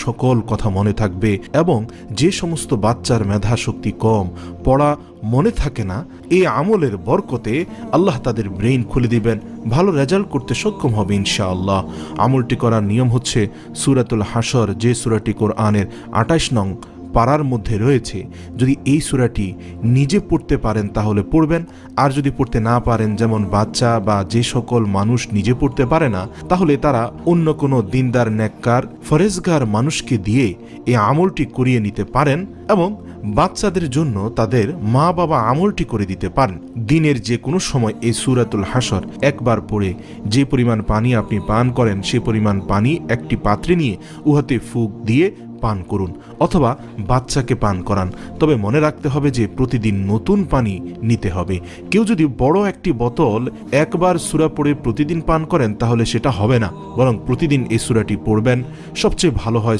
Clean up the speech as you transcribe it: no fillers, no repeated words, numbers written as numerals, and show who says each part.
Speaker 1: সকল কথা মনে থাকবে, এবং যে সমস্ত বাচ্চার মেধা শক্তি কম, পড়া মনে থাকে না, এই আমলের বরকতে আল্লাহ তাদের ব্রেইন খুলে দিবেন, ভালো রেজাল্ট করতে সক্ষম হবে ইনশাআল্লাহ। আমলটি করার নিয়ম হচ্ছে সূরাতুল হাশর, যে সূরাটি কোরআনের 28 নং পারার মধ্যে রয়েছে, যদি এই সূরাটি নিজে পড়তে পারেন তাহলে পড়বেন, আর যদি পড়তে না পারেন, যেমন বাচ্চা বা যে সকল মানুষ নিজে পড়তে পারে না, তাহলে তারা অন্য কোনো দিনদার, নেককার, ফরেজগার মানুষকে দিয়ে এই আমলটি করিয়ে নিতে পারেন, এবং বাচ্চাদের জন্য তাদের মা বাবা আমলটি করে দিতে পারেন। দিনের যে কোনো সময় এই সূরাতুল হাশর একবার পড়ে যে পরিমাণ পানি আপনি পান করেন, সে পরিমাণ পানি একটি পাত্রে নিয়ে উহাতে ফুঁক দিয়ে পান করুন, অথবা বাচ্চাকে পান করান। তবে মনে রাখতে হবে যে প্রতিদিন নতুন পানি নিতে হবে। কেউ যদি বড় একটি বোতল একবার সূরা পড়ে প্রতিদিন পান করেন তাহলে সেটা হবে না, বরং প্রতিদিন এই সূরাটি পড়বেন। সবচেয়ে ভালো হয়